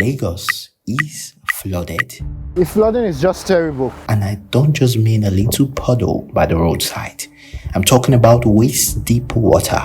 Lagos is flooded. The flooding is just terrible. And I don't just mean a little puddle by the roadside. I'm talking about waist-deep water,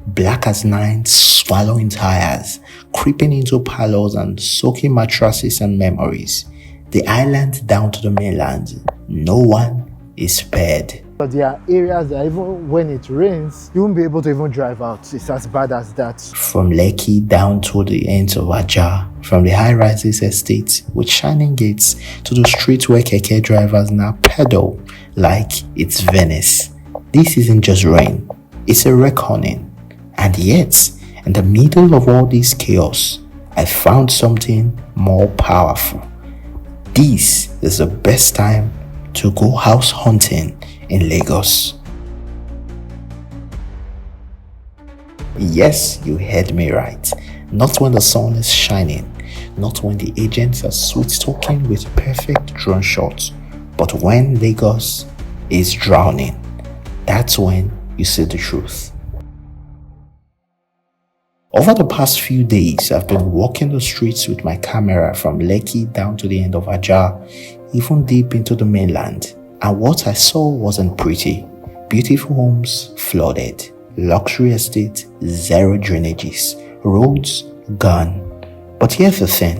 black as night, swallowing tires, creeping into parlors and soaking mattresses and memories. The island down to the mainland, no one is spared. But there are areas that even when it rains, you won't be able to even drive out. It's as bad as that. From Lekki down to the ends of Ajah, from the high-rises estates with shining gates to the streets where keke drivers now pedal like it's Venice. This isn't just rain, it's a reckoning. And yet, in the middle of all this chaos, I found something more powerful. This is the best time to go house hunting in Lagos. Yes, you heard me right. Not when the sun is shining, not when the agents are sweet-talking with perfect drone shots, but when Lagos is drowning. That's when you see the truth. Over the past few days, I've been walking the streets with my camera from Lekki down to the end of Ajah, even deep into the mainland. And what I saw wasn't pretty. Beautiful homes flooded, luxury estate, zero drainages, roads gone. But here's the thing,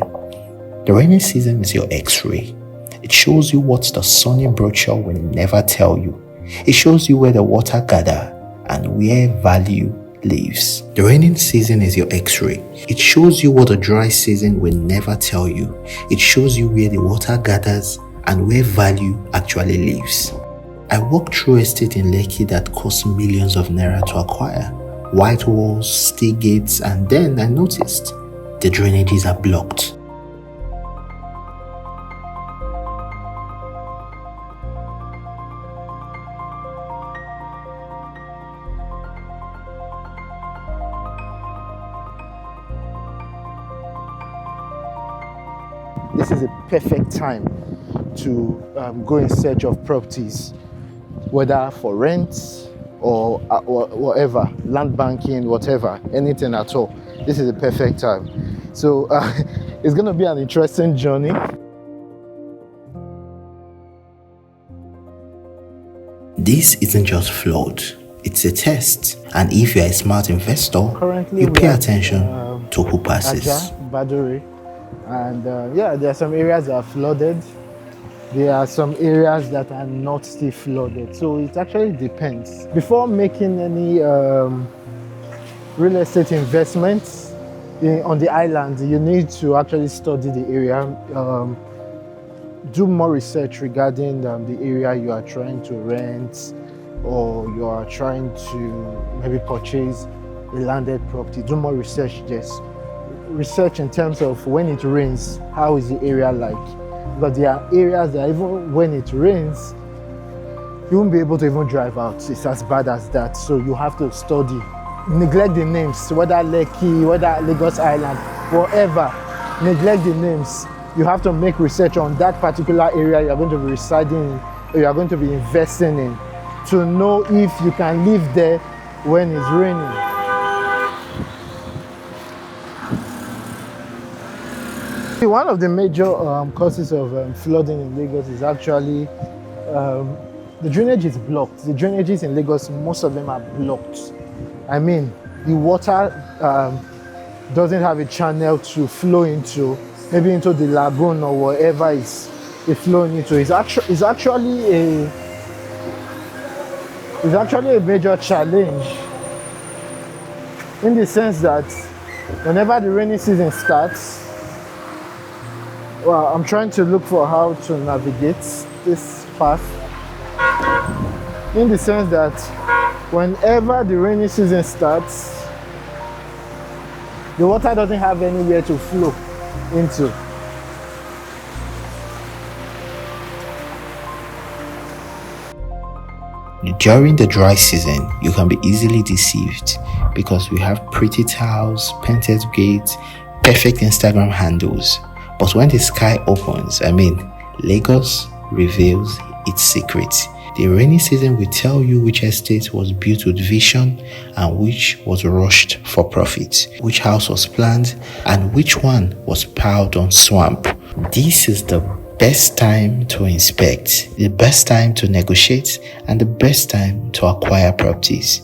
the rainy season is your x-ray. It shows you what the sunny brochure will never tell you. It shows you where the water gather and where value lives. The rainy season is your x-ray. It shows you what the dry season will never tell you. It shows you where the water gathers and where value actually lives. I walked through a estate in Lekki that cost millions of naira to acquire. White walls, steel gates, and then I noticed the drainages are blocked. This is a perfect time to go in search of properties, whether for rent or whatever, land banking, whatever, anything at all. This is a perfect time. So it's going to be an interesting journey. This isn't just flood, it's a test. And if you're a smart investor, Currently, you pay attention to who passes. Ajah, and yeah, there are some areas that are flooded. There are some areas that are not still flooded. So it actually depends. Before making any real estate investments on the island, you need to actually study the area, do more research regarding the area you are trying to rent, or you are trying to maybe purchase a landed property. Do more research. Just research in terms of when it rains, how is the area like? Because there are areas that even when it rains, you won't be able to even drive out. It's as bad as that. So you have to study. Neglect the names, whether Lekki, whether Lagos Island, whatever. Neglect the names. You have to make research on that particular area you're going to be residing in, or you're going to be investing in, to know if you can live there when it's raining. One of the major causes of flooding in Lagos is actually the drainage is blocked. The drainages in Lagos, most of them are blocked. I mean, the water doesn't have a channel to flow into, maybe into the lagoon or wherever it's flowing into. It's actually a major challenge, in the sense that whenever the rainy season starts, well, I'm trying to look for how to navigate this path, in the sense that whenever the rainy season starts, the water doesn't have anywhere to flow into. During the dry season, you can be easily deceived because we have pretty towels, painted gates, perfect Instagram handles. But when the sky opens, Lagos reveals its secrets. The rainy season will tell you which estate was built with vision and which was rushed for profit, which house was planned and which one was piled on swamp. This is the best time to inspect, the best time to negotiate, and the best time to acquire properties.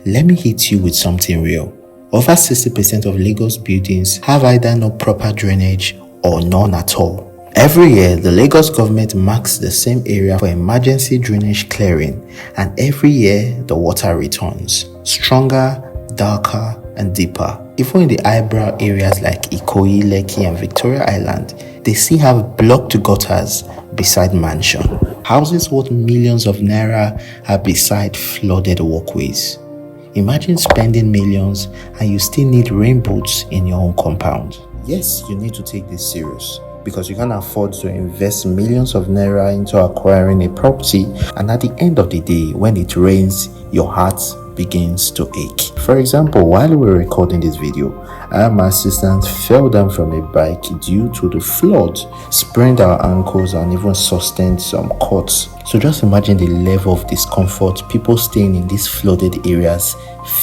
Let me hit you with something real. Over 60% of Lagos buildings have either no proper drainage or none at all. Every year, the Lagos government marks the same area for emergency drainage clearing, and every year the water returns, stronger, darker, and deeper. Even in the eyebrow areas like Ikoyi, Lekki, and Victoria Island, they still have blocked gutters beside mansion. Houses worth millions of naira are beside flooded walkways. Imagine spending millions and you still need rain boots in your own compound. Yes, you need to take this serious, because you can't afford to invest millions of naira into acquiring a property, and at the end of the day, when it rains, your heart begins to ache. For example, while we were recording this video, my assistant fell down from a bike due to the flood, sprained our ankles and even sustained some cuts. So just imagine the level of discomfort people staying in these flooded areas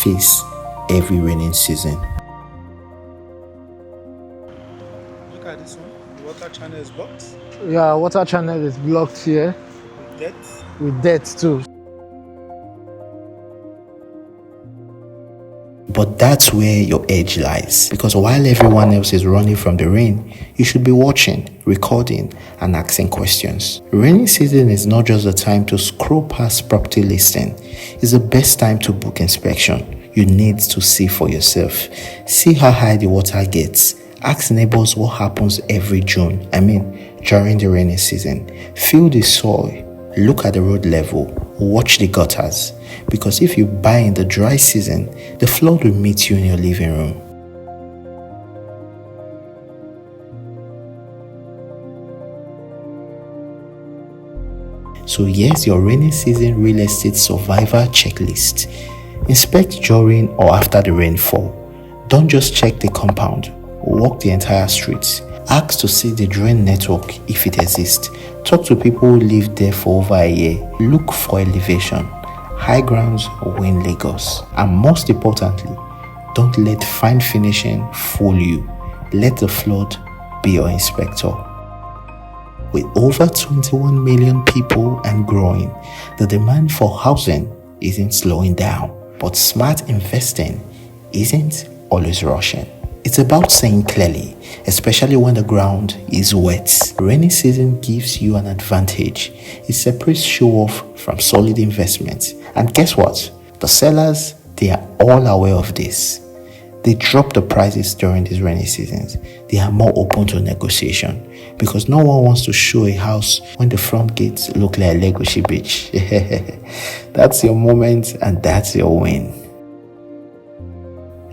face every raining season. Look at this one. The water channel is blocked. Yeah, water channel is blocked here. With debt. With debt too. But that's where your edge lies, because while everyone else is running from the rain, you should be watching, recording, and asking questions. Rainy season is not just the time to scroll past property listing. It's the best time to book inspection. You need to see for yourself. See how high the water gets. Ask neighbors what happens every June, during the rainy season. Feel the soil. Look at the road level. Watch the gutters. Because if you buy in the dry season, the flood will meet you in your living room. So here's your rainy season real estate survivor checklist. Inspect during or after the rainfall. Don't just check the compound. Walk the entire streets. Ask to see the drain network if it exists. Talk to people who live there for over a year. Look for elevation. High grounds win Lagos. And most importantly, don't let fine finishing fool you. Let the flood be your inspector. With over 21 million people and growing, the demand for housing isn't slowing down. But smart investing isn't always rushing. It's about saying clearly, especially when the ground is wet. Rainy season gives you an advantage. It separates show-off from solid investment. And guess what? The sellers, they are all aware of this. They drop the prices during these rainy seasons. They are more open to negotiation because no one wants to show a house when the front gates look like Lagos Beach. That's your moment and that's your win.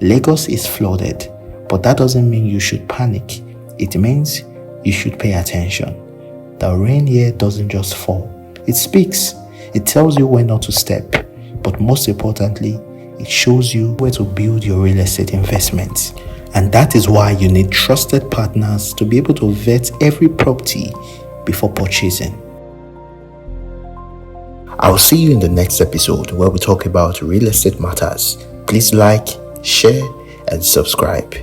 Lagos is flooded, but that doesn't mean you should panic. It means you should pay attention. The rain here doesn't just fall. It speaks. It tells you where not to step. But most importantly, it shows you where to build your real estate investments. And that is why you need trusted partners to be able to vet every property before purchasing. I'll see you in the next episode where we talk about real estate matters. Please like, share, and subscribe.